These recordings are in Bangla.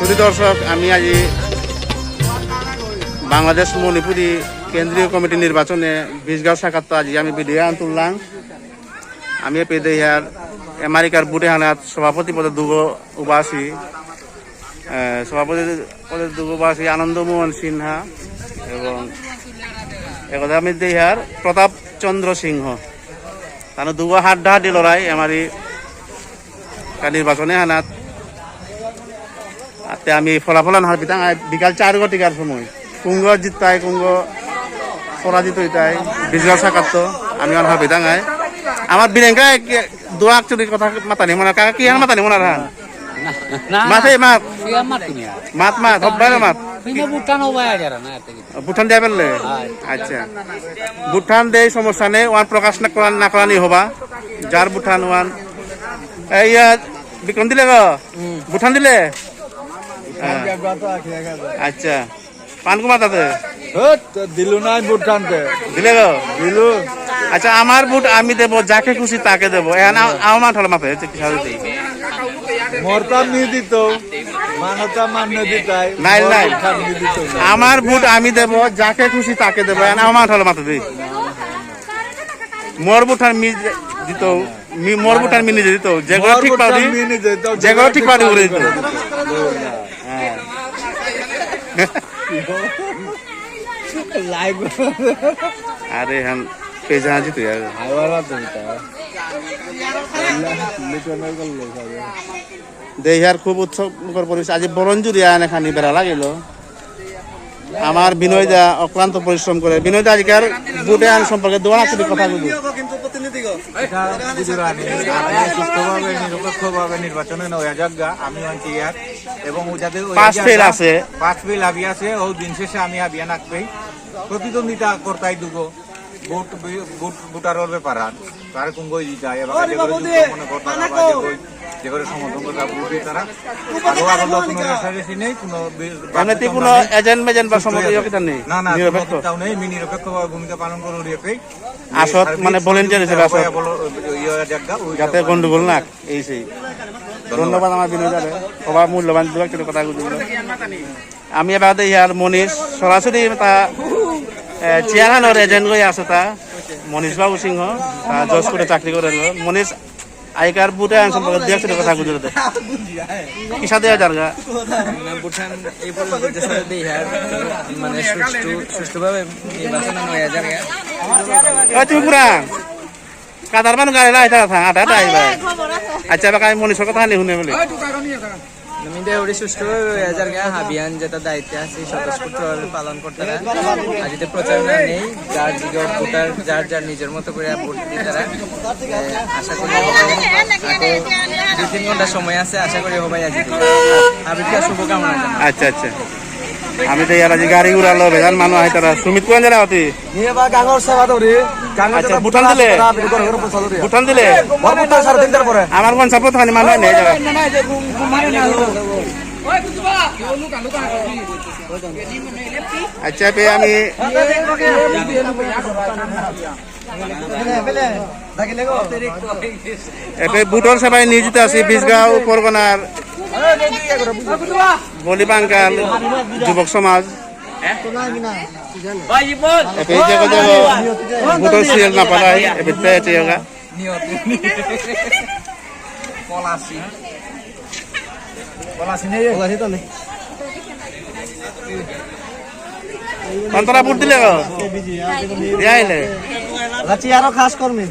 শুধু দর্শক, আমি আজ বাংলাদেশ মণিপুরী কেন্দ্রীয় কমিটি নির্বাচনে বিশগাঁও শাখাত আজ আমি ভিডিও আন তুললাম। আমি পেদেহার আমেরিকার বুটে হানাত সভাপতি পদে দুগো উবাসী সভাপতি পদে দুগো উবাসী আনন্দমোহন সিনহা এবং একদা আমি দেহার প্রতাপ চন্দ্র সিংহ তার দুগো হাড্ডাহাড্ডি লড়াই আমার নির্বাচনে হানাত। আমি ফলাফল আনহার বিতাং বিকাল 4 ঘটিকার সময় কুঙ্গ জিতাই কুঙ্গ পরাজিত হইতাই বিশগাঁও শাখাত আমি আনহার বিতাং আমার বিরেঙ্কা দোয়া চুরির কথা মাতানি মনে কাকা কি মাতানি মনে রান মাথে মাত মাত মাত হব্বাই মাত ভুটান দিয়া পেলে আচ্ছা ভুটান দেই সমস্যা নেই ওয়ান প্রকাশ না করানি হবা যার ভুটান ওয়ান ইয়া বিক্রম দিলে গো ভুটান দিলে আচ্ছা পান কুমার তাতে দিলু নাই ভুটানতে দিলে গো দিলু। আচ্ছা আমার ভোট আমি দেবো যাকে খুশি তাকে দেবো আমার ঠলে মাথায় মরতা নি দিত মানতা মান্য দিতাই নাই নাই আমার ভোট আমি দেবো যাকে খুশি তাকে দেবো আমার ঠলে মাথা দিই মোর ভোট আমি দিত মোর ভোট আমি নিজে দিত যেগুলো ঠিক পারি যেগুলো ঠিক পারি উড়ে দিত। আরে হ্যাঁ পেজা জিত দেহার খুব উৎসবমুখর পরিবেশ। আজ বরঞ্জুরিয়া এখানে বেড়া লাগিল। আমার বিনয় দা অক্লান্ত পরিশ্রম করে বিনয় দা আজকাল বুটে আন সম্পর্কে দোয়া করে কথা বলবো। নিরপেক্ষভাবে নির্বাচনে নয়া জায়গা আমি ইয়ার এবং যাদের পাঁচ ফেল আছে আবি আছে ও দিন শেষে আমি আবিয়া নাকবেই প্রতিদ্বন্দ্বিতা করতাই দুগো ভোট ভোটারের ব্যাপার তার কুঙ্গই দিতা এবার মনে করতা যে করে সমর্থন করতা ভোট তারা কোনো এজেন্ট মেজেন্ট বা সমর্থকতা নেই না না তাও নেই আমি নিরপেক্ষভাবে ভূমিকা পালন করো রেপে আসত মানে ভলেন্টিয়ার হিসেবে আসত যাতে গন্ডগোল না এই সেই। ধন্যবাদ আমার বিনয় দারে সবার মূল্যবান কিছু কথা বুঝল। আমি এবার ইয়ার মনীষ সরাসরি তা চেয়ারম্যানের এজেন্ট হয়ে আছে তা মনীষ বাবু সিংহ তা জজকোর্টে চাকরি করে মনীষ আইকার বুটে আইন সম্পর্কে দেখছিল কথা গুজরাতে কিসা দেওয়া জায়গা ভুটান এই পর্যন্ত দেশে দেহার মানে সুষ্ঠুভাবে নির্বাচন নয়া জায়গা তুমি পুরা কাদার মানুষ গাড়ি লাইতা থাকা আটা আইবা আচ্ছা বাকা আমি মনীষের কথা হানি শুনে বলে আমি দেহরি সুষ্ঠুভাবে নয়া জায়গা হাবিয়ান যেটা দায়িত্বে আছে স্বতঃস্ফূর্তভাবে পালন করতে আজকে প্রচারণা নেই যার দিকে ভোটার যার যার নিজের মতো করে ভোট দিতে তারা আশা করি 2-3 ঘন্টা সময় আছে আশা করি সবাই আজকে হাবিবকে শুভকামনা জানাই। আচ্ছা আচ্ছা আমি তো ইয়ার আজ গাড়ি উড়ালো বেজান মানুষ আই তারা সুমিত কোন জানা অতি আচ্ছা ভুটান দিলে ভুটান দিলে আমার কোন সাপোর্ট খানি মানুষ নেই যারা আচ্ছা পে আমি ভোটর সবাই নিয়োজিত আছি বিশগাঁও পরগনার বলিবাঙ্গাল যুবক সমাজ ভোটর সিরিয়াল না পালাই অন্তরা ভোট দিলে আইলে আরো খাস কর্মী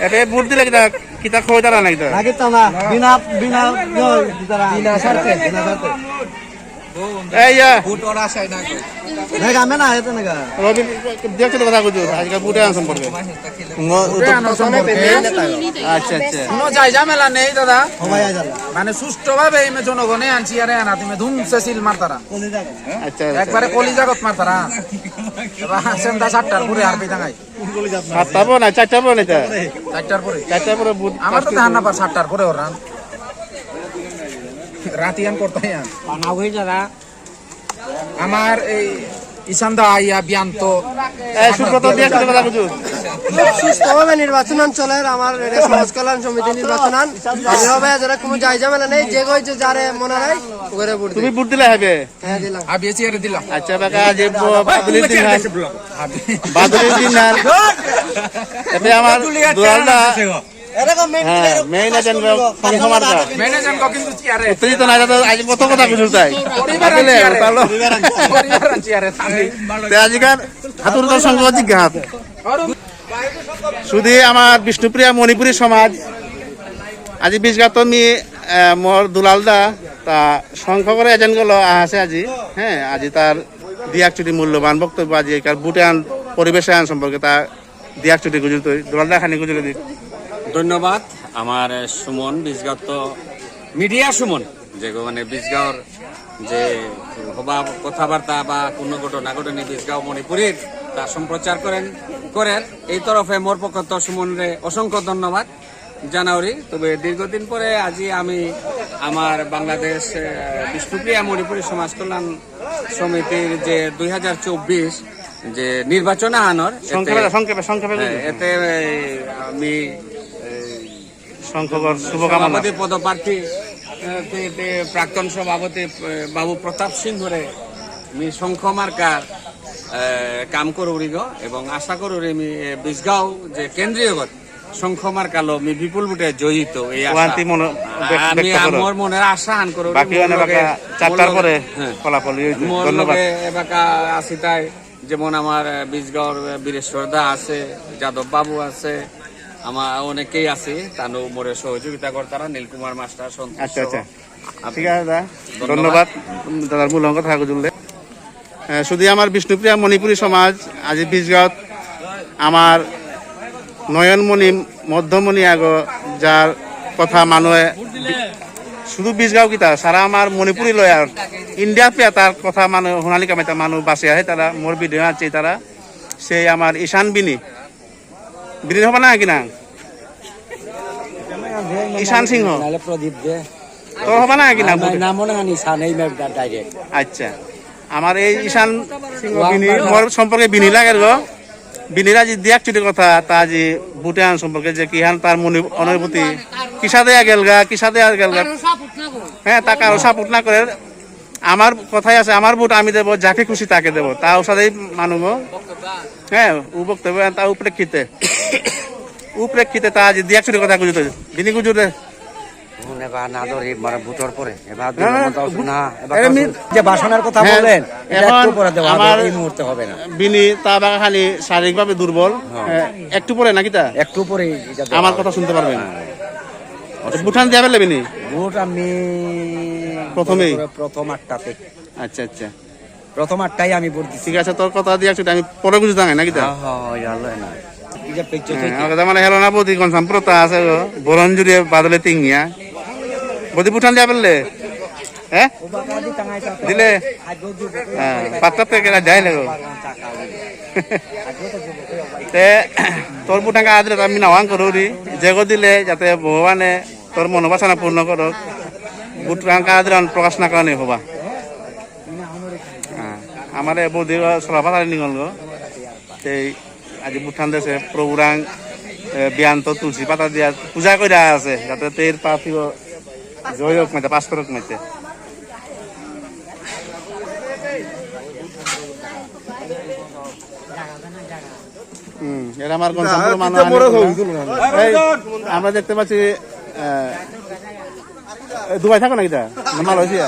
এটা ভোট দিলে কিতা খোঁজ তারা নাকি বিনা বিনা বিনা স্বার্থে দেখছো কথা বুঝো আজকাল বুটে আন সম্পর্কে আচ্ছা আচ্ছা যাই ঝামেলা নেই দাদা মানে সুষ্ঠু ভাবে জনগণে আনছি আরে আনা তুমি ধুমসে সিল মারতারা আচ্ছা একবারে কলিজাগত মারতারা এবার সন্ধ্যা 7টার পরে আর পেতা নাই 7টা পর না 4টা পর না 4টার পরে বুট আমার তো ধান না পার 7টার পরে ওরা রাতিয়ান করতে আমার এই ঈশান দা আইয়া বিয়ান্ত সুব্রত দিয়ে কথা বুঝো খুব সুস্থভাবে নির্বাচন চলে আমার এটা সমাজ কল্যাণ সমিতি নির্বাচন ভাবে যারা কোনো যাই ঝামেলা নেই যে কই যে যারে মনে নাই ওরে ভোট তুমি ভোট দিলে হবে হ্যাঁ দিলাম হাবিয়া চেয়ারে দিলাম আচ্ছা বাকা যে বাদলের দিন এতে আমার দুয়ালটা এরকম হ্যাঁ মেইন এজেন্ট সংসমারটা ম্যানেজার কিন্তু চেয়ারে উত্তেজিত না যাতে আজ কত কথা কিছু তাই পরিবার চেয়ারে আজিকার হাতুরদার সংঘ জিজ্ঞাসা শুধু আমার বিষ্ণুপ্রিয়া মণিপুরী সমাজ আজি বিশগাত মি মোর দুলালদা তা সংখ্যকরে এজেন্টগুলো আছে আজি হ্যাঁ আজি তার দিয়াকচুটি মূল্যবান বক্তব্য আজি কার বুটে আন পরিবেশে আন সম্পর্কে তা দিয়াকচুটি গুজল তুই দুলালদা খানি গুজলে দিক ধন্যবাদ আমার সুমন বিশগাঁও মিডিয়া সুমন যে মানে বিশগাঁওর যে হবা কথাবার্তা বা কোনো ঘটনা ঘটনি বিশগাঁও মণিপুরের তা সম্প্রচার করেন এই তরফে মোর পক্ষ তো সুমনরে অসংখ্য ধন্যবাদ জানাওরি তবে দীর্ঘদিন পরে আজি আমি আমার বাংলাদেশ বিষ্ণুপ্রিয়া মণিপুরী সমাজ কল্যাণ সমিতির যে 2024 যে নির্বাচন আনার এতে আমি সভাপতি পদপ্রার্থী প্রাক্তন সভাপতি বাবু প্রতাপ সিংহরে আমি শঙ্খ মার্কার কাম করুরি গো এবং আশা করুরি আমি বিশগাঁও যে কেন্দ্রীয় শঙ্খ মার্কালো আমি বিপুল বুটে জয়িত এই আমি আমার মনের আশা আন করু এবাকা আসি তাই যেমন আমার বিশগাঁওর বীরেশ্বর দা আছে যাদব বাবু আছে আমার অনেকেই আছে তানু মোরে সহযোগিতা কর্তারা নীলকুমার মাস্টার সন্তোষ আচ্ছা আচ্ছা ঠিক আছে দাদা ধন্যবাদ দাদার মূল কথা জুড়লে শুধু আমার বিষ্ণুপ্রিয়া মণিপুরী সমাজ আজি বিশগাঁৱত আমার নয়নমণি মধ্যমণি আগ যার কথা মানুহে শুধু বিশগাঁও কিতা সারা আমার মণিপুরি লয়ার ইন্ডিয়া পেয়ে তার কথা মানুষ সোণালী কামাইতা মানুষ বাঁচি আহে তারা মোর ভিডিও আছে তারা সেই আমার ঈশান বিনি হবা না কিনা ঈশান সিংহ তোর হবা না কিনা আচ্ছা আমার এই ঈশান সিংহ বিনি মোর সম্পর্কে বিনি লাগে গো বিনিরা যে দিয়াকচুটির কথা তা যে বুটান সম্পর্কে যে কিহান তার মনে অনুভূতি কিসা দেয়া গেলগা হ্যাঁ তা কারো সাপোর্ট না করে আমার কথাই আছে আমার ভোট আমি দেবো যাকে খুশি তাকে দেবো তা ওসাদেই মানুষ হ্যাঁ ও বক্তব্য তা উপেক্ষিতে তা যে দিয়াকচুটির কথা গুজুতে বিনি গুজুতে বিনি তা বাগা খালি শারীরিকভাবে দুর্বল একটু পরে নাকি তা একটু পরে আমার কথা শুনতে পারবেন বুঠান দিয়া ফেললে বিনি ভোট আমি প্রথম 8টাতে আচ্ছা আচ্ছা প্রথম 8টাই আমি ভোট দিছি ঠিক আছে তোর কথা দিয়াছি আমি পরে বুঝতে নাকি তা মানে হেলো না বদি কোন সম্প্রতা আছে বরণ জুড়ে বাদলে তিঙ্গিয়া বদি বুঠান দিয়া ফেললে হ্যাঁ দিলে পাত্তা থেকে যাই লাগো তোর বুটাঙ্কা আদরে আমি নাওয়াং করি যেগো দিলে যাতে ভগবানে তোর মনোবাসনা পূর্ণ করক বুটাঙ্কা আদরে প্রকাশ না কারণে হবা আমার বৌদি সলাপাতারি নিগল গো সেই আজি বুঠান দেশে প্রভুরাং বিয়ান্ত তুলসী পাতা দিয়া পূজা করে আছে যাতে তের পার্থিব জয় হোক মাইতে পাস করুক মাইতে এরা আমার আমরা দেখতে পাচ্ছি দুবাই থাকো নাকি মালয়েশিয়া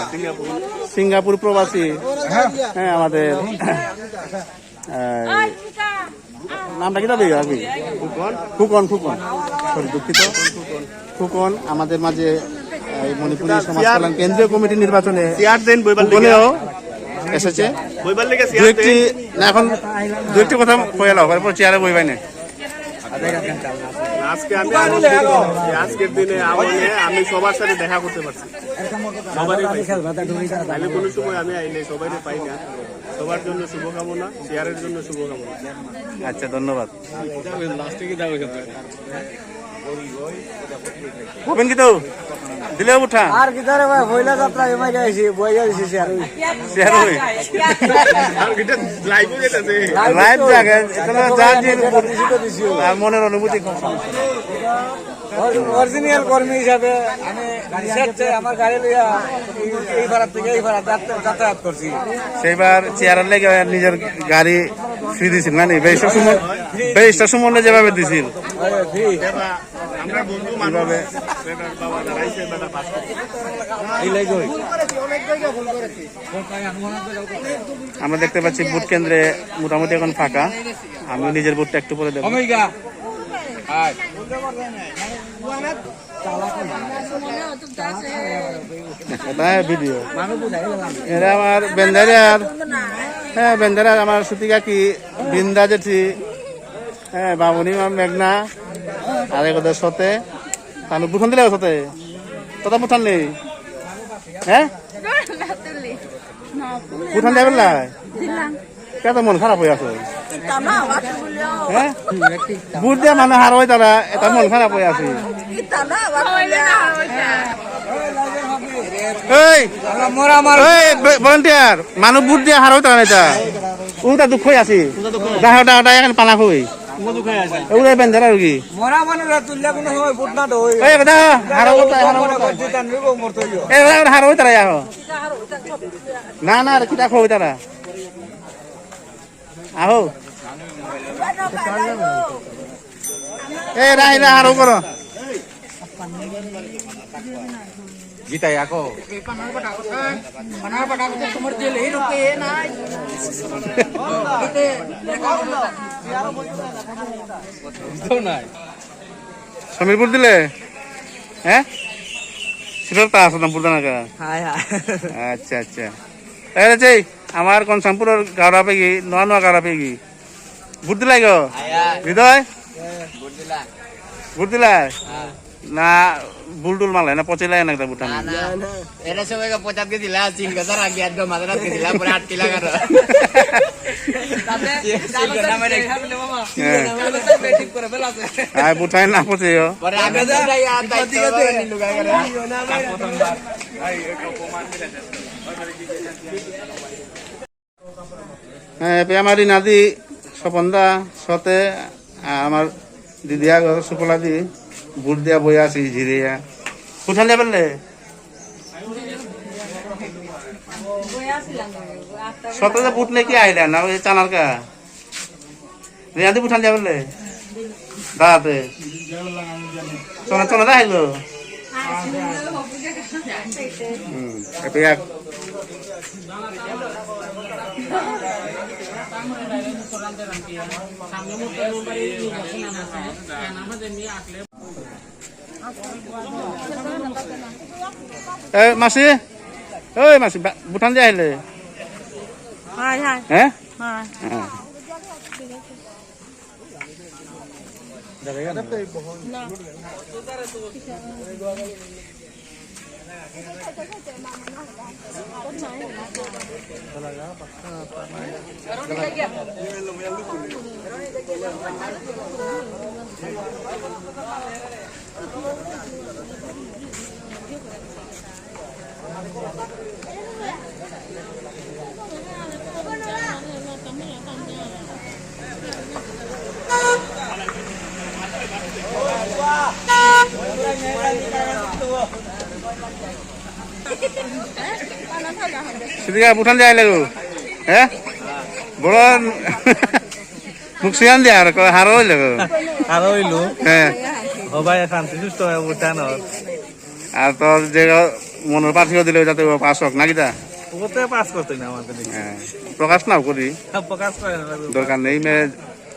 সিঙ্গাপুর প্রবাসী হ্যাঁ আমাদের নামটা কি আপনি ফুকন সরি দুঃখিত ফুকন আমাদের মাঝে মণিপুরী সমাজ কল্যাণ কেন্দ্রীয় কমিটি নির্বাচনে এসেছে এখন দু একটি কথা কয়ে লাও এরপর চেয়ারে বইবাই না আজকে আজকের দিনে আমি সবার সাথে দেখা করতে পারছি সবারই কোনো সময় আমি আইলে সবাই পাই না সবার জন্য শুভকামনা চেয়ারের জন্য শুভকামনা আচ্ছা ধন্যবাদ হবেন কি তো দিলে উঠা আর কি ধরে ভাই পয়লা যাত্রা এমাই গাইছি বইয়া দিছি স্যার শেয়ার হই আর এটা লাইভ হয়ে গেছে লাইভ জায়গা এটা যা যে আর মনের অনুভূতি অরিজিনাল কর্মী হিসাবে আমি রিসার্চে আমার গাড়ি লইয়া এই ভাড়া থেকে এই ভাড়া যাতায়াত করছি সেইবার চেয়ারের লেগে নিজের গাড়ি ফ্রি দিছিল না বেশটা সুমনে যেভাবে দিছিল আমরা বন্ধু মানুষ বেটার বাবা দাঁড়াইছে বেটা পাস আমরা দেখতে পাচ্ছি ভোট কেন্দ্রে মোটামুটি এখন ফাঁকা আমি নিজের ভোটটা একটু পরে দেবো ভিডিও এরা আমার বেন্দারিয়ার হ্যাঁ বেন্দারিয়ার আমার সুতিকা কি বৃন্দা জেঠি হ্যাঁ বামুনি মেঘনা আর এগোদের সতে তাহলে বুঠান দিলে সতে তোতা বুঠান নেই হ্যাঁ বুঠান দেবেন না কত মন খারাপ হয়ে আছে হ্যাঁ বুট দিয়ে মানে হার হয় তারা এটা মন খারাপ হয়ে আছে ভলেন্টিয়ার মানুষ বুট দিয়ে হার হয় তারা এটা ওটা দুঃখ হয়ে আছে ডাহা এখন পানা খুঁই ওগুলো বেঞ্জার আর কি মরা মানুষরা তুললে কোনো সময় ভোট না দই এই কথা হার হয় তারা না না কিতা খোয় তারা আহো এ রাহিলা হারো করো জিতাই আকো সমীরপুর দিলে হ্যাঁ সিলেট তা আছে না বুলদানা আচ্ছা আচ্ছা তাহলে আমার কনসামপুরের গাওয়া পেগি নোয়া নোয়া গাওয়া পেগি ভোট দিলাই গো হৃদয় ভোট দিলাই না বুলটুল মালাই না পচাইলাই না ভুটান এরা সবাই পচাত কে দিলা 3000 আগে একদম মাদ্রাত কে দিলা পরে 8 কিলা কর আয় বুটাই না পচাইও পরে আগে যাই আর দায়িত্ব নিলু গায় করে হ্যাঁ পেয়ামারি নাদি স্বপনদা সতে আমার দিদিয়া সুফলা দি বুট দিয়া বই আছি ঝিরিয়া কোথায় দিয়ে পারলে সতে বুট নেই কি আইলা না ওই চানার কা রিয়াদি বুঠান দিয়ে পারলে দাঁড়াতে চনা চনা দা আইলো মাসি ওই মাসি ভুটান দিয়ে আহিলে হ্যাঁ সেদিকে ভুটান দিয়ে আইলে গো হ্যাঁ বড় মুখসিয়ান দিয়ে আর হারো হইলে গো হারো হইলো হ্যাঁ সবাই শান্তি সুস্থ হয়ে ভুটানত আর তোর যে মনের পাঠিয়ে দিলে যাতে পাস হোক নাকি তা ওতে পাস করতে না আমাদের হ্যাঁ প্রকাশ নাও করি প্রকাশ করে না দরকার নেই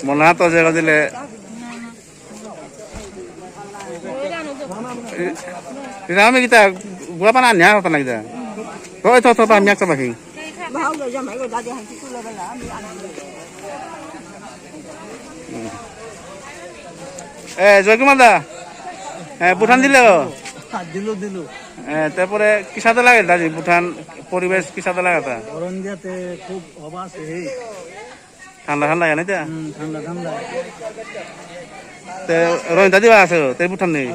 মনে হাত যে দিলে আমি কিতা গুয়া পানা আনিয়া কথা নাকি তা ওই তো আমি একটা পাখি জয়কুমার দা হ্যাঁ ভুটান দিলে দিলু তারপরে কি সাথে লাগে দাদি ভুটান পরিবেশ কি সাথে লাগা তা গরম দিয়াতে খুব অবাস ঠান্ডা ঠান্ডা জানি তা ঠান্ডা ঠান্ডা রহিতা দিবা আছে তাই বুঠান নেই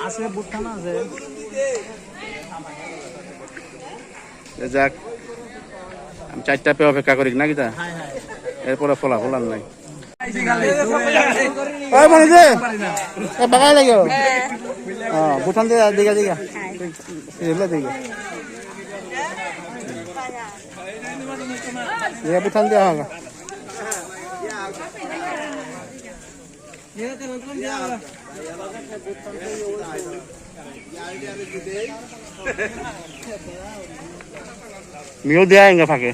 আছে বুটখানা আছে যাক আমি 4টা পে অপেক্ষা করি না কিতা এরপরে ফলাফল আর নাই ওই মানে যে এ বাগাই লাগে বুঠান দিগা দিগা দিগা বুঠান দেওয়া হবে मिल दिया आएंगे फाके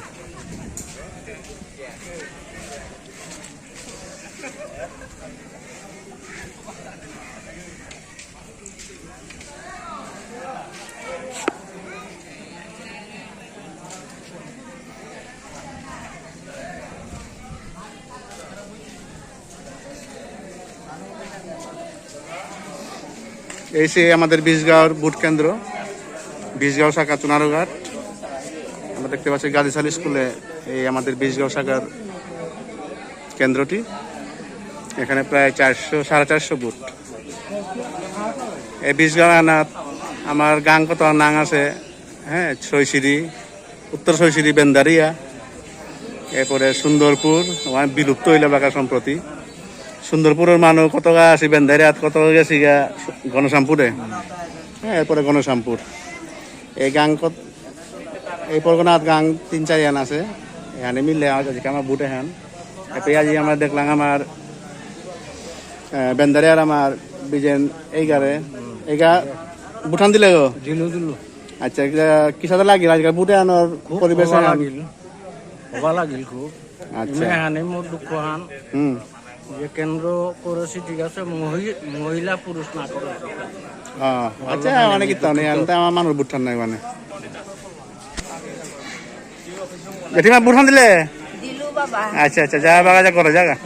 ऐसे हमारे बीजगाঁওর বুট কেন্দ্র बीजगाঁও শাখা চুনারুঘাট আমরা দেখতে পাচ্ছি গাজীশাল স্কুলে এই আমাদের बीजगाঁও শাখার কেন্দ্রটি এখানে প্রায় 400-450 বুট এই बीजगाঁও আনাত আমার গাং কত নাং আছে হ্যাঁ ছয়শিরি উত্তর ছয়শিরি বেন্দারিয়া এরপরে সুন্দরপুর বিলুপ্ত হইল বাঁকা সম্প্রতি সুন্দরপুরের মানুষ কত গা আছে বেন্দারিয়াত কত গেছি গা গণশ্যামপুরে হ্যাঁ এরপরে গণশ্যামপুর এই গাং এই পরগনাত গাং 3-4 হান আছে এখানে মিললে আজকে আমার বুটে হান এরপরে আজি আমরা দেখলাম আমার বেন্দারিয়ার আমার বিজেন এইগা বুঠান দিলে গো দিলো আচ্ছা কি সাথে লাগিল আজকাল বুটে আনোর পরিবেশ হবা লাগিল খুব আচ্ছা এখানে মোট দুঃখ হান যে কেন্দ্র করেছি ঠিক আছে মহিলা পুরুষ না করে আচ্ছা মানে কি তাহলে আমার মানুষ বুঠান নাই মানে জেঠিমা বুঠান দিলে আচ্ছা আচ্ছা যা বাগা যা করে জায়গা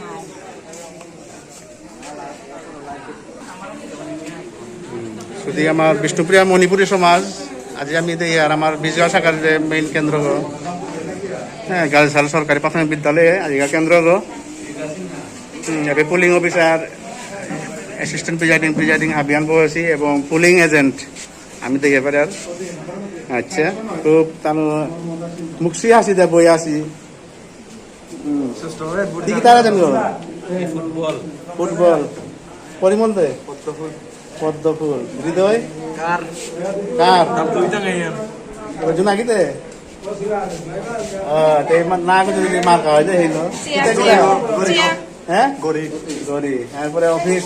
শুধু আমার বিষ্ণুপ্রিয়া মণিপুরী সমাজ আজ আমি আর আমার बीजगाঁও শাখার যে মেইন কেন্দ্র হ্যাঁ গাজীশাল সরকারি প্রাথমিক বিদ্যালয়ে আজিকা কেন্দ্র এবার পুলিং অফিসার অ্যাসিস্ট্যান্ট প্রিজাইডিং আবিয়ান বসি এবং পুলিং এজেন্ট আমি দেখে পারি আর আচ্ছা খুব তার মুখি আসি দে বই আসি দিকে তারা জানবো ফুটবল পরিমল দে পদ্মফুল হৃদয় কার জোনাকিতে না যদি মার্কা হয় যে হইল হ্যাঁ গড়ি তারপরে অফিস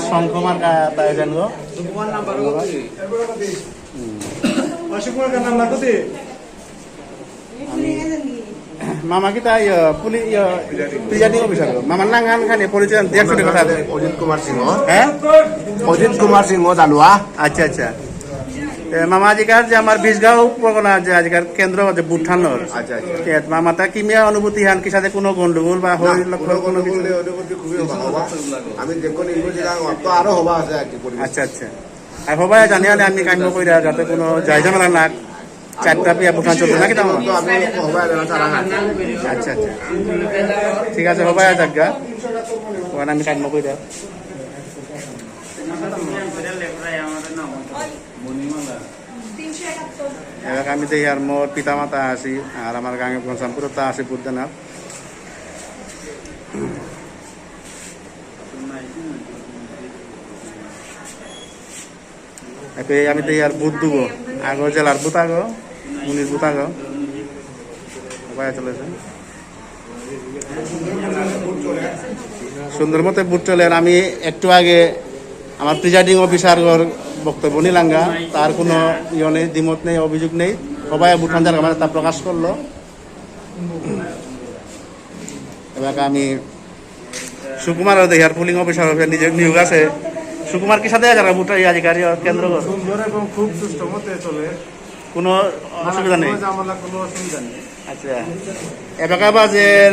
শঙ্খ মার্কা তাই জানবো মামা কি তাই প্রিজাইডিং অফিসার মামার নাঙ্গান খালি পরিচয় দেখছি কথা অজিত কুমার সিংহ হ্যাঁ অজিত কুমার সিংহ জানুয়া আচ্ছা আচ্ছা মামা আজিকার যে আমার बीजगाঁও পরগনা যে আজিকার কেন্দ্র আছে বুঠানোর আচ্ছা আচ্ছা মামা তা কিমিয়া অনুভূতি হান কি সাথে কোনো গন্ডগোল বা কোনো অনুভূতি খুবই হবা আমি দেখুন তো আরো হবা আছে আর কি আচ্ছা আচ্ছা আর সবাই জানি আমি কাম্য করি যাতে কোনো যাই ঝামেলা না 4টা পিয়া বুঠান চলবে নাকি তেমন আমি হবা আচ্ছা আচ্ছা ঠিক আছে সবাই জায়গা ওখানে আমি কাম্য করি আমি দেখি আর মোর পিতা মাতা আছি আর আমার গাঁয়ে ঘনশ্যামপুর তা আছে বুদ্ধনাথ আমি দেখি আর বুধ দুগো আগো জেলার বুথ আগো মুনির বুথ আগো সবাই চলেছে সুন্দর মতো বুট চলে আমি একটু আগে আমার প্রিজাইডিং অফিসার বক্তব্য নিলাঙ্গা তার কোনো ইয়ে নেই দ্বিমত নেই অভিযোগ নেই সবাই বুঠান যার মানে তা প্রকাশ করলো এবার আমি সুকুমারও দেখি আর পুলিং অফিসার নিজের নিয়োগ আছে সুকুমার কি সাথে আছে বুটা আধিকারী কেন্দ্র সুন্দর এবং খুব সুস্থ মতে চলে কোনো অসুবিধা নেই কোনো অসুবিধা নেই আচ্ছা এবাকা বাজের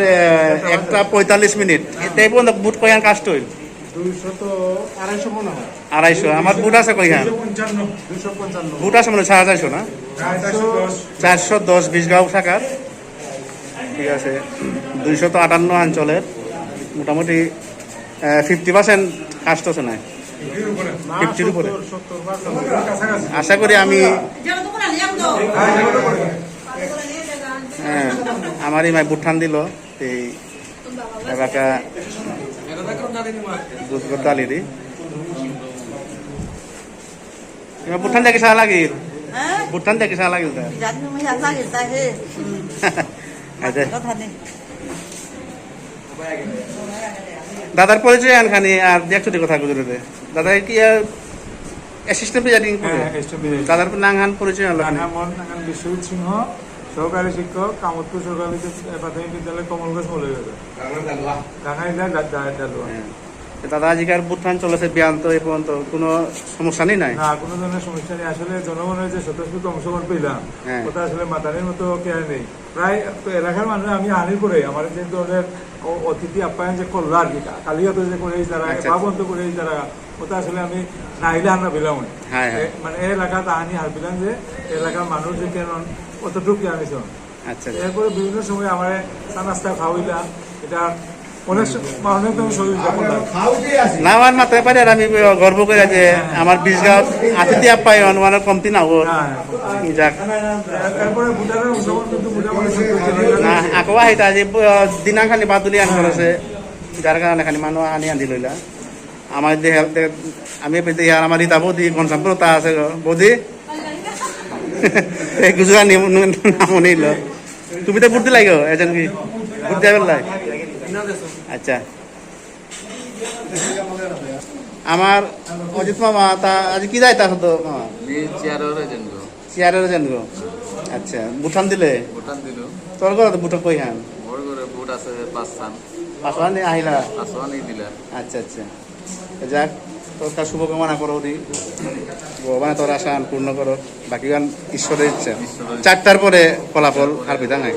1:45 মিনিট এই পর্যন্ত বুট কয়ান কাস্ট হইল 200 তো 250 মনে হয় 250 আমার বুট আছে কইখান 255 বুট আছে মানে 450 না 410 बीजगाঁও শাখার ঠিক আছে 258 অঞ্চলের মোটামুটি 50% কাস্ট আছে না 50-র উপরে আশা করি আমি হ্যাঁ আমারই মাই বুঠান দিল এই এলাকা দুধগর দালিরি বুঠান দেখে সারা লাগিল বুঠান দেখে সারা লাগিল দাদার পরিচয় আনখানি আর একচুটি কথা গুজরাতে দাদা কি অ্যাসিস্ট্যান্ট প্রেসিডেন্ট দাদার নাংহান পরিচয় হলো বিশ্বজিৎ সিংহ সহকারী শিক্ষক কামতপুর সরকারি প্রাথমিক বিদ্যালয় কমলগঞ্জ মৌলভীবাজার দাদা আজকাল বুথান চলেছে বিয়ান্ত এ পর্যন্ত কোনো সমস্যা নেই নাই না কোনো ধরনের সমস্যা নেই আসলে জনগণের যে স্বতঃস্ফূর্ত অংশগ্রহণ পেলাম ওটা আসলে মাতানের মতো কেয়ার নেই প্রায় এলাকার মানুষ আমি আনির করে আমার যে ধরনের অতিথি আপ্যায়ন যে করলো আর কি কালিয়াতে যে করে তারা ভাবন্ত করে তারা ওটা আসলে আমি নাইলে আনা পেলাম মানে এই এলাকা তাহানি হার পেলাম যে এলাকার মানুষ যে কেন অতটুকু আনিস আচ্ছা এরপরে বিভিন্ন সময় আমার চা নাস্তা খাওয়াইলাম এটা অনেক না আমার মাথায় পারে আর আমি গর্ব করে যে আমার বীজগাঁও আতিথি আপ্যায়ন মানে কমতি না হোক যাক না আকৌ আহিতা আজি দিনাখানি বাদুলি আনি করেছে যার কারণে খানি মানুষ আনি আনি লইলা আমার দেহে আমি ইয়ার আমার রিতা বৌদি ঘনশ্যামপুর তা আছে বৌদি এই গুজরা নাম নিল তুমি তো বুদ্ধি লাগে এজন কি বুদ্ধি পেলাই আচ্ছা আমার অজিত মামা তা আজ কি যায় তা হতো মামা চেয়ারের এজেন্ট গো আচ্ছা বুঠান দিলে তোর ঘর বুটা কই হান পাঁচওয়ান আহিলা আচ্ছা আচ্ছা যাক তোর তার শুভকামনা করো দি ভগবানে তোর আশা পূর্ণ করো বাকি গান ঈশ্বরের ইচ্ছা 4টার পরে ফলাফল আর বিধান নাই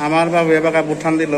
আমার বাবু এবার বুঠান দিল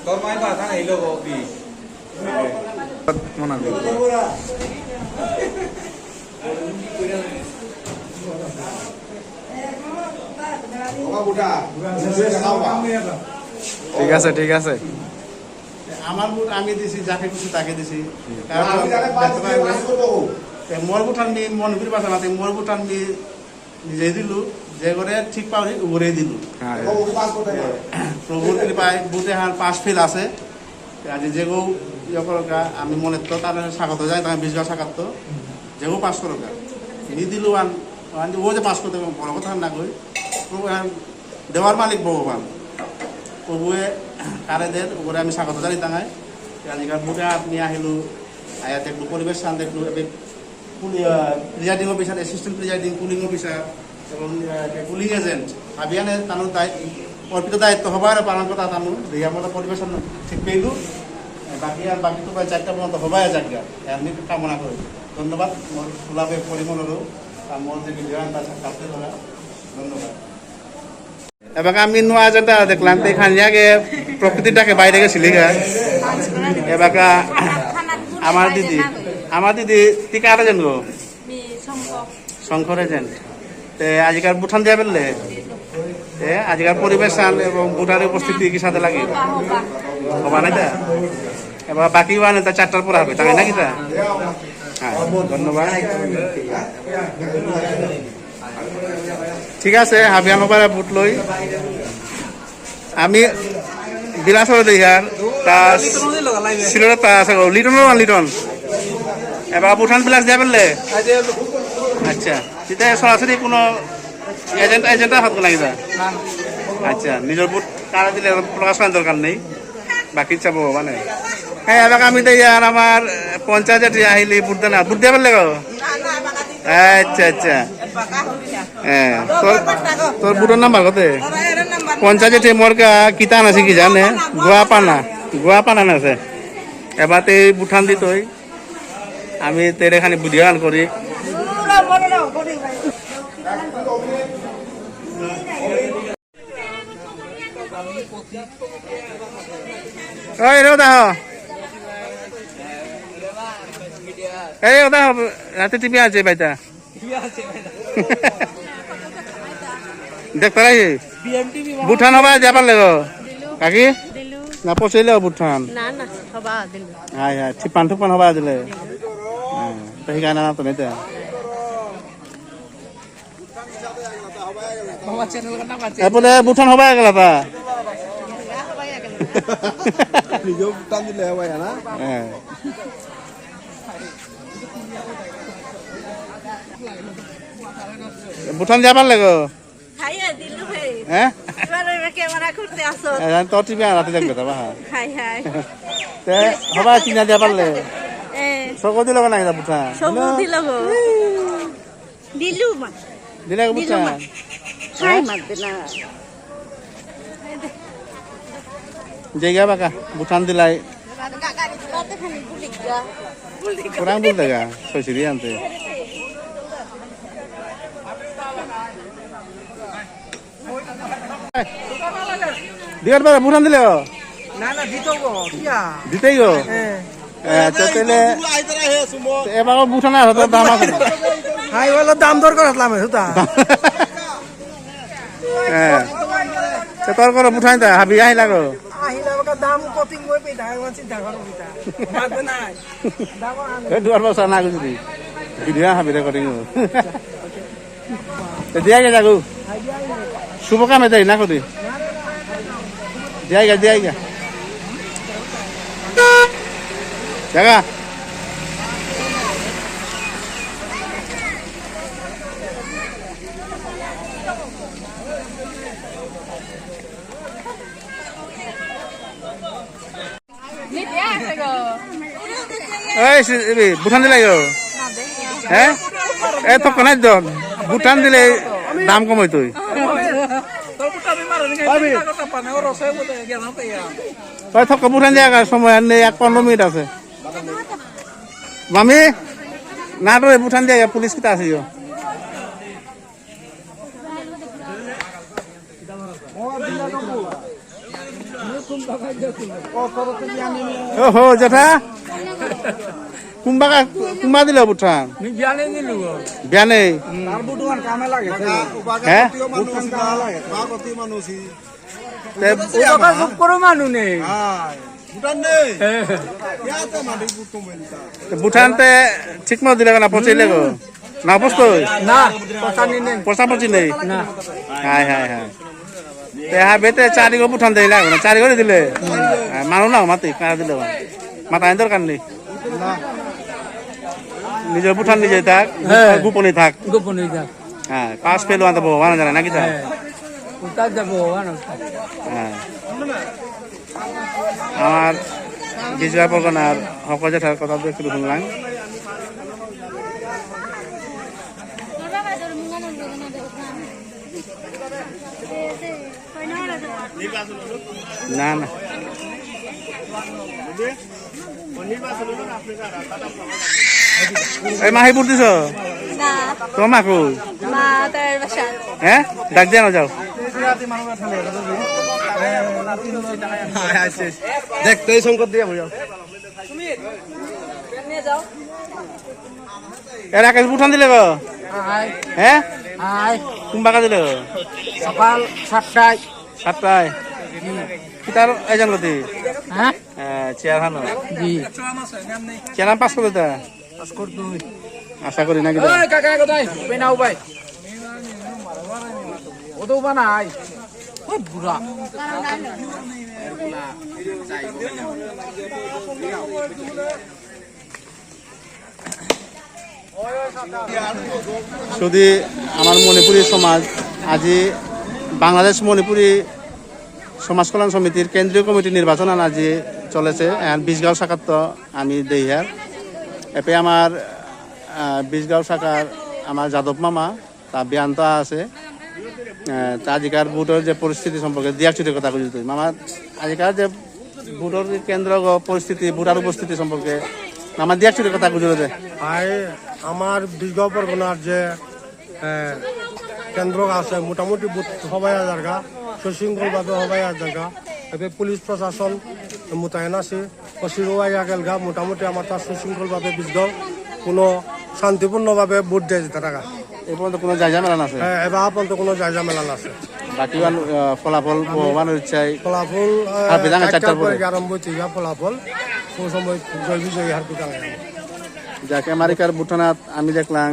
তোর মায়ের বাসা নেই লোক মনে ঠিক আছে ঠিক আছে আমার বুট আমি দিছি যাকে খুশি তাকে দিছি মোর বুট আমি মনবির বাসা না মোর বুট আমি নিজে দিলু যে করে ঠিক পাওনি উড়ে দিলু প্রভুর কৃপায় বুটে হার পাস ফেল আছে আজি যেগো ইয়ে করকা আমি মনে তো তার স্বাগত যাই তাকে 20 বার স্বাগত যেগো পাস করকা নি দিলু আন ও যে পাস করতে বড় কথা না কই প্রভু দেওয়ার মালিক ভগবান প্রভুয়ে কারেদের উপরে আমি স্বাগত জানি তাঙাই আজিকাল বুটে আপনি আহিলো আয়া দেখলো পরিবেশ স্থান দেখলো presiding officer assistant presiding pulling officer এবং পুলিং এজেন্ট আবিয়ানে তানোর অর্পিত দায়িত্ব হবার পালন কথা তানো দিয়ে আমরা পরিবেশন ঠিক পেইলু বাকি আর বাকি তো প্রায় 4টা পর্যন্ত হবাই জায়গা এমনি কামনা করি ধন্যবাদ মোর ফুলাবে পরিমলরও মোর যে বিজয়ান তার কাছে ধরা ধন্যবাদ এবং আমি নোয়া যেটা দেখলাম তো এখানে আগে প্রকৃতিটাকে বাইরে গেছিলি এবার আমার দিদি টিকা আর এজেন্ট গো শঙ্কর এজেন্ট তে আজকাল বুঠান দিয়া পেলে আজকাল পরিবেশ চান এবং ভোটারের উপস্থিতি কি সাথে লাগে হবা না তা এবার বাকি ওয়ান তা 4টার পর হবে তাই নাকি তা হ্যাঁ ধন্যবাদ ঠিক আছে হাবিয়ান ওপারে ভোট লই আমি বিলাসর দেখার তা সিলেটত তা আছে লিটন এবার ভোটান বিলাস দিয়া পেলে আচ্ছা তেতিয়া সরাসরি কোনো এজেন্টার হাত লাগি যা আচ্ছা নিজের ভোট কারা দিলে প্রকাশ করার দরকার নেই বাকি চাবো মানে হ্যাঁ এবার আমি তো আর আমার পঞ্চায়েত আহিলি ভোট দেনা ভোট দিয়া পেলে গো আচ্ছা আচ্ছা হ্যাঁ তোর ভোটের নাম্বার কত পঞ্চায়েত মোর কিতান আছে কি জানে গোয়া পানা আছে এবার তে ভুটান দিতই আমি তেরে খানি বুঝিয়ান করি ওই রে দাও এই ওটা রাতে টিভি আছে বাইটা দেখতে রাই ভুটান হবা যাবার লাগো কাকি না পচইলে ভুটান না না হবা দিল হাই হাই ঠিপান থুপান হবা দিলে তো সেইকাৰণে না তুমি তে এরপরে ভুটান হবা গেল তা নিজেও টান দিলে হবে না হ্যাঁ ভুটান যাবার লাগো খাইয়া দিলু ভাই হ্যাঁ এবারে ক্যামেরা করতে আসো তোর টিভি রাতে দেখবে তা বা হাই হাই তে হবা কিনা দিয়া পারলে এ সগো দিল না এটা ভুটান সবু দিল গো দিলু মা দিলে ভুটান খাই মারতে না জায়গা বাকা ভুটান দিলাই kurang bul daga so siri ante diar bara Bhutan দিলে না না দিতো গো কিয়া দিতেই গো আচ্ছা তাহলে এবার ভুটানের হতো দাম আছে হাই হলো দাম দর করে আসলাম হুতা হ্যাঁ তো তোর করে ভুটান তা হাবি আই লাগো আহিলা বাকা দাম কতিং গই পে দাই ওয়ান চিন্তা করো বিতা মাগবে নাই দাম এ দুয়ার বসা না গুজি ভিডিও হাবি রেকর্ডিং তো দিয়া গে যাগো শুভ কামে দেই না কদি দিয়া গে জায়গা এই ভুটান দিলে গো হ্যাঁ এ তো কোনাই দ ভুটান দিলে দাম কমাই তুই তই থক ভুটান দিয়া সময় নেই 15 মিনিট আছে মামি না তো ভুটান দিয়া পুলিশ কিটা আছে ওহো জেঠা কুম্বা দিল ভুটান বিয়ানে হ্যাঁ ভুটানতে ঠিক মতো দিলে না পচাইলে গো না বস্তু না পচা পচি নেই হাই হাই হাই তে বেতে 4 গো ভুটান দেই লাগো না 4 করে দিলে মানু না মাতি কারা দিলে মাথা আইন দরকার নেই নিজের ভুটান নিজে থাক গোপনে থাক হ্যাঁ পাস পেলো আনতে ভগবান জানে নাকি তা হ্যাঁ আমার বিজয়া পরগনার হক জেঠার কথা একটু শুনলাম না না এই মাহি বুট দিছ না তোমার মাকু মা তার বাসা হ্যাঁ ডাক দিয়া না যাও দেখতে সংকট দিয়ে যাও তুমি নিয়ে যাও এর আকাশ ভুটান দিলে গো হ্যাঁ আয় কোনবা কাজে দিল সকাল 7টায় 7টায় কিতার এজন গতি হ্যাঁ চেয়ার হানো জি চেয়ার পাস করে তা পাসকর দুই আশা করি না কি ওই কাকা কোথায় পেনাও ভাই ওতো বানাই ওই বুড়া শুধু আমার মণিপুরী সমাজ আজি বাংলাদেশ মণিপুরী সমাজ কল্যাণ সমিতির কেন্দ্রীয় কমিটি নির্বাচন আজি চলেছে বিশগাঁও শাখার তো আমি দেইহার এপে আমার বিশগাঁও শাখার আমার যাদব মামা তা বিয়ান্ত আছে তা আজিকার ভোটের যে পরিস্থিতি সম্পর্কে দিয়াচুটির কথা বুঝতে মামা আজিকার যে ভোটের কেন্দ্র পরিস্থিতি ভোটার উপস্থিতি সম্পর্কে আমার দিয়াচুটির কথা বুঝতে আমার বিশগাঁও পরগনার যে কেন্দ্র আছে মোটামুটি সবাই জায়গা সুশৃঙ্খলভাবে সবাই জায়গা এবার পুলিশ প্রশাসন মোতায়েন আছে কচিরও গেলগা মোটামুটি আমার তার সুশৃঙ্খলভাবে বিশগাঁও কোনো শান্তিপূর্ণভাবে ভোট দিয়ে যেতে টাকা এই পর্যন্ত কোনো জায়গা মেলা আছে এবার পর্যন্ত কোনো জায়গা মেলা আছে বাকি ফলাফল ভগবানের ইচ্ছায় ফলাফল চারটার পরে আরম্ভ হচ্ছে ফলাফল কোন সময় জয় বিজয়ী হার পিঠা যাকে আমেরিকার ভুটানাত আমি দেখলাম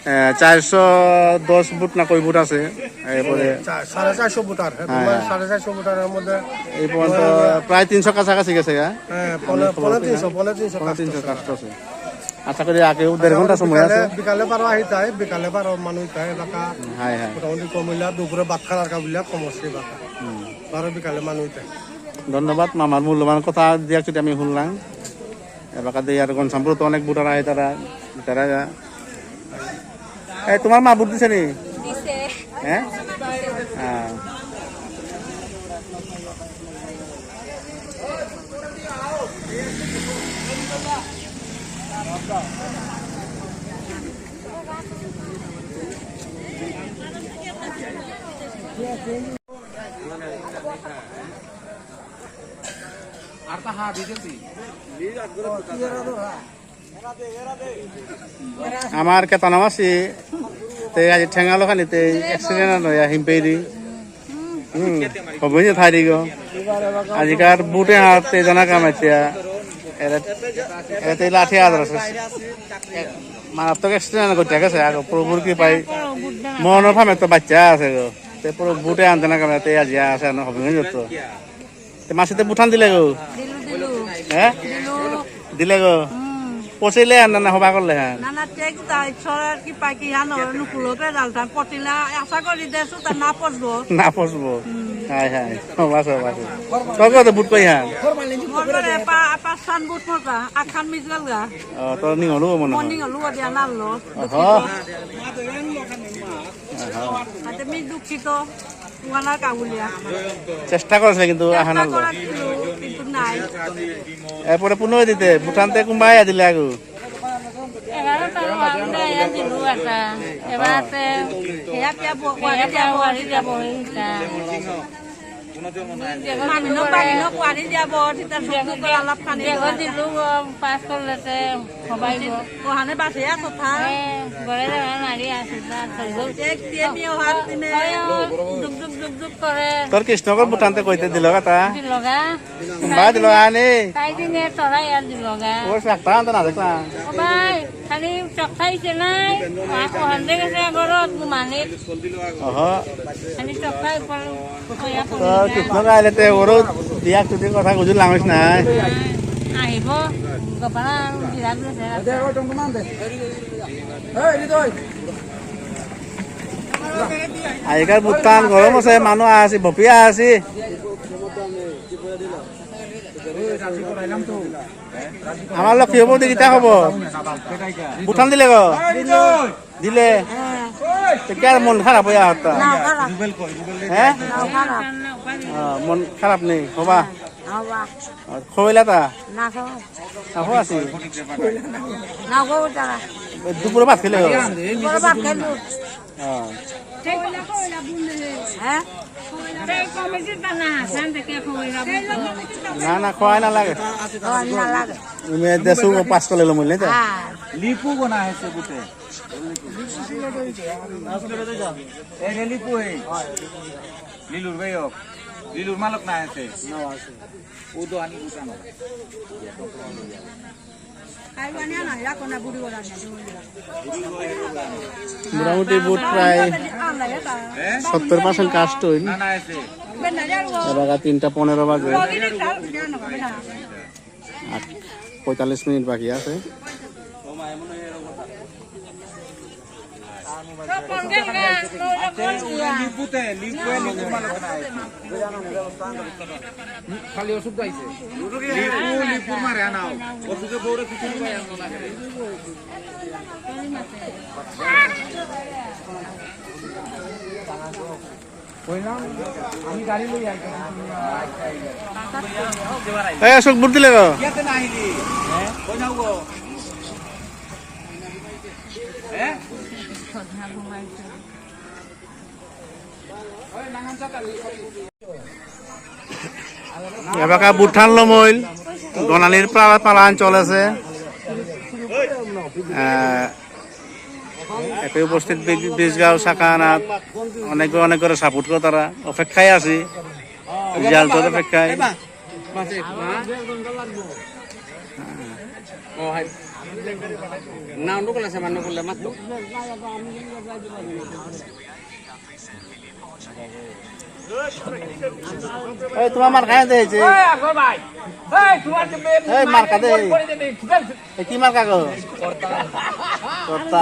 410 ভোট না কই ভোট আছে এরপরে 450 ভোটার 450 ভোটারের মধ্যে এই পর্যন্ত প্রায় 300 কাছাকাছি গেছে পনেরো তিনশো কাষ্ট আছে আশা করি আগে 1.5 ঘন্টা সময় আছে বিকালে বারো আহিতায় বিকালে বারো মানুষ তাই এলাকা হ্যাঁ হ্যাঁ মোটামুটি কমিলা দুপুরে ভাত খাওয়ার কাবিলা কমছে বারো বিকালে মানুষ তাই ধন্যবাদ মামার মূল্যবান কথা দিয়া যদি আমি শুনলাম এবার দিয়ে আর গনসামপুর তো অনেক ভোটার আহে তারা এই তোমার মা ভোট দিছে নি হ্যাঁ আর তা হা দিতেছি আমার কেতন আছে তে আজি ঠেঙালো খানিতে এক্সিডেন্ট নয়া হিমপেরি হবই থাই দিগো আজিকার বুটে হাতে জানা কামাইতিয়া এতে লাঠি আদর মারাত্মক এক্সিডেন্ট করতে গেছে আগে প্রভুর কি পাই মনের ফামে তো বাচ্চা আছে গো তে পুরো বুটে আনতে না কামাইতে আজি আছে হবে যত মাসিতে বুঠান দিলে গো হ্যাঁ দিলে গো পচিলে না হবা করলে হ্যাঁ নানা টেক তাই ছড়ার কি পাকি হান নুকুলতে জালতাম পটিলা আশা করি দেছো তা না পড়বো হাই হাই বাস বাস তবে তো বুট কই হ্যাঁ মরে পাঁচ সান বুট মতা আখান মিজগাল গা তো নি হলো মনে মর্নিং হলো দিয়া নাললো আতে মি দুঃখিত ওয়ানা কাবুলিয়া চেষ্টা করছে কিন্তু আহানাল কিন্তু নাই এরপরে পুনঃ দিতে ভুটানতে কোনবাই দিলে আগু মানুহ বাহিনী পোৱালি যাব তেতিয়া অলপ খানি দিলো পাছ করলেতে সবাই ওখানে বাসে কথা গড়ে মারি আসি দুগ দুগ দুগ দুগ করে তোর কৃষ্ণকর ভুটানতে কইতে দিল কথা লগা কোনবা দিল আনে তাই দিনে তরাই আর দিল লগা ওর একটা আনতে না দেখলাম সবাই খালি চখাইছে নাই ওখানে গেছে ঘরত মানিত খালি চখাই তোর কৃষ্ণ গাইলেতে ওরও দিয়া তুই কথা বুঝি লাঙিস নাই আহিব গপালা বিৰাট আজিকাল ভূটান গৰম আছে মানুহ আছে ভপিয়া আছে আমার লক্ষ্মী হব দিকিটা হব ভূটান দিলে গো দিলে কেন মন খারাপ হয়ে হতা হ্যাঁ মন খারাপ নেই হবা খবইলা তা হো আছি দুপুরে ভাত খেলে কমিটির টানা হাসান থেকে খবর না না খোয়াই না লাগে তুমি দেশো পাস করে লো মূল্য লিপু বনা আছে বুতে এই লিপু এই লিলুর ভাইও লিলুর মালক না আছে উদো আনি বুটানো মোটামুটি বুট প্রায় 70% কাস্ট হইল না আছে এবার 3:15 বাজে 45 মিনিট বাকি আছে লিপুতে লিপু লিপু মালক না আছে খালি ওষুধ আইছে লিপু লিপু মারে আনাও ওষুধে বউরে কিছু নিয়ে আনো না আমি গাড়ি লই আইছি এই অশোক বুট দিলে গো ইয়াতে না আইলি কই যাও গো হ্যাঁ এবার বুট টানলো মইল গনালির পালান চলেছে এতে উপস্থিত বীজগাঁও শাখানাথ অনেক করে সাপোর্ট করে তারা অপেক্ষায় আছি রেজাল্টের অপেক্ষায় না অন্য করলে সামান্য করলে মাত্র এই তোমার মার খাই দিয়েছে এই মার কাদে কি মার কাগো কর্তা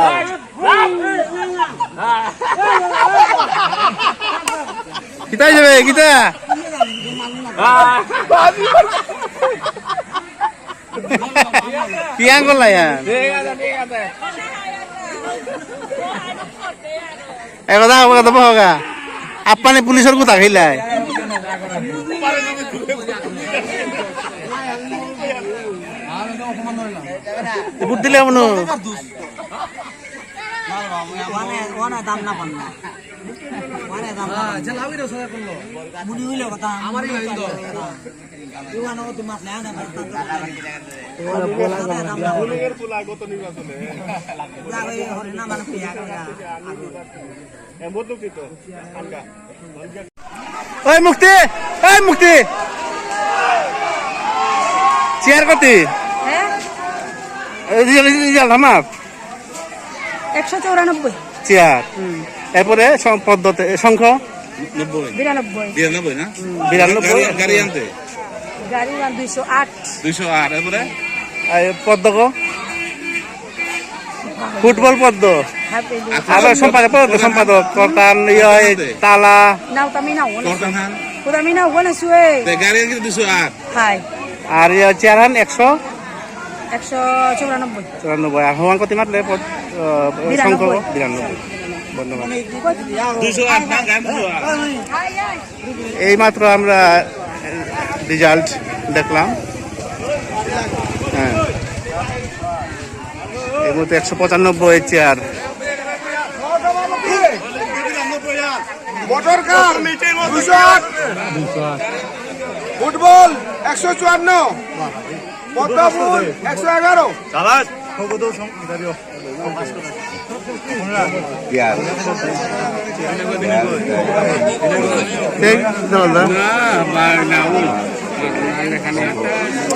কিতাই যাবে কিতা কি আঙ্গুল লাইয়া একদা কথা বহগা আপানে পুলিশের কথা খাইলাই বুট দিলে মনো ওই মুক্তি চেয়ার কতি রেজাল্ট আমার 194 চেয়ার এরপরে পদ্ধতি সংখ্যা 92 না 92 গাড়ি আনতে গাড়ি 208 এরপরে পদ্ম ফুটবল পদ্ম আবার সম্পাদক কর্তান তালা নাও তামিনা ওখানে শুয়ে গাড়ি আনতে 208 হাই আর চেয়ার 194 আর হওয়ান কত মারলে সংখ্যা 92 এই মাত্র আমরা রেজাল্ট দেখলাম হ্যাঁ এই মতো 195 চেয়ার মোটর কার 208 ফুটবল 154 পদ্ম ফুল 111 চালাস খবর সংদারিও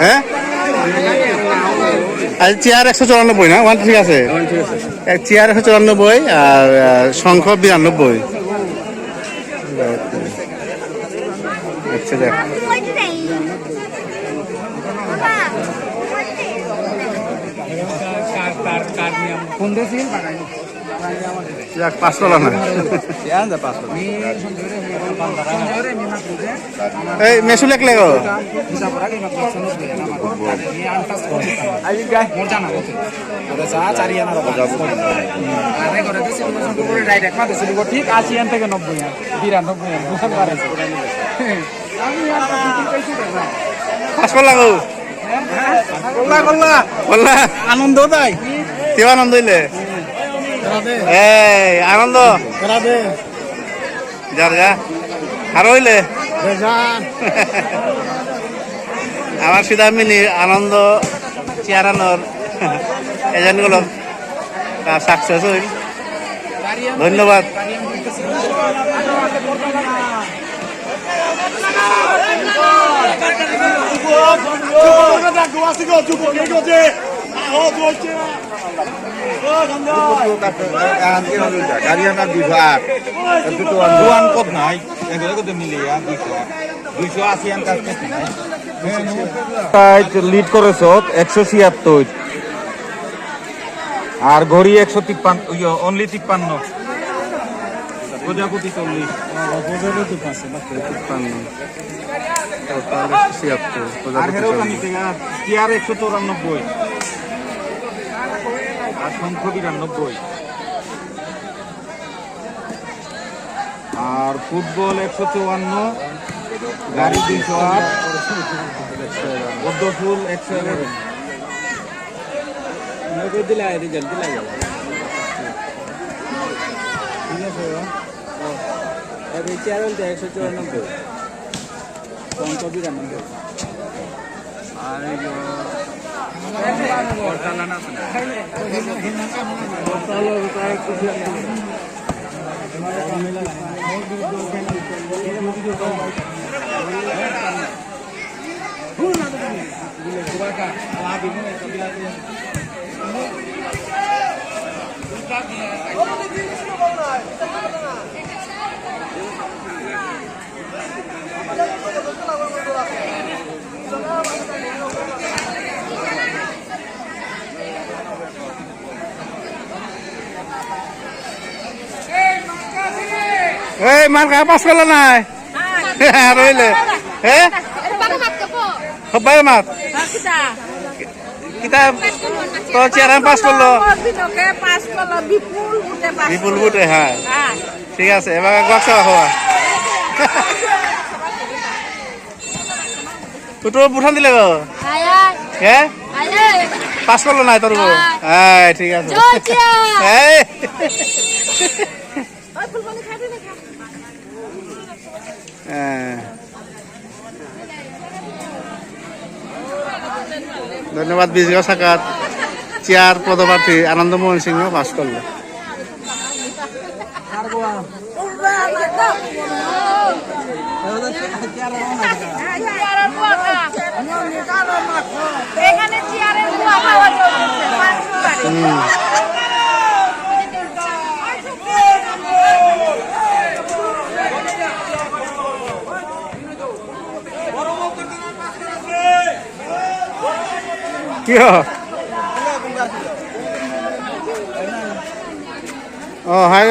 হ্যাঁ চেয়ার 194 না ওয়ান ঠিক আছে চেয়ার 194 আর সংখ্যা 92 আচ্ছা দেখ পাঁচ তলা না এই মেসু লেখলে গো ঠিক 80 থেকে 90 পাঁচ তলা গো কল্লা আনন্দ তাই কেউ আনন্দ হইলে এই আনন্দ যার আর হইলে আমার সিধা মিনি আনন্দ চেয়ারানোর এজেন্টগুলো সাকসেস হইল। ধন্যবাদ। গাড়িয়ানা বিভাগ দুয়ান কত নাই এগুলো কত মিলিয়া 280 আন কাজ করতে নাই লিড করেছ 176 আর ঘড়ি 153 অনলি 53 প্রজাপতি 40 আর হেরো জানিতে টিআর 194 আর শঙ্খ 92 আর ফুটবল 154 গাড়ি 208 পদ্মফুল 111 নগদ দিলা রেজাল্ট দিলা গেল ঠিক আছে তবে চেয়ারল 194 শঙ্খ 92 আর এই যে পড়তালা না পড়তালা রূপায় কিছু এই মার কা পাস করল নাই রইলে হ্যাঁ সবাই মাত কিতাব তো চেয়ারান পাস করলো বিপুল বুটে হ্যাঁ ঠিক আছে এবার গছা হওয়া তো বুঠান দিলে গো হ্যাঁ পাস করলো নাই তোর হ্যাঁ ঠিক আছে ধন্যবাদ। বিজয় শাখার চেয়ার পদপ্রার্থী আনন্দমোহন সিংহ পাস করলো। কি ও হাই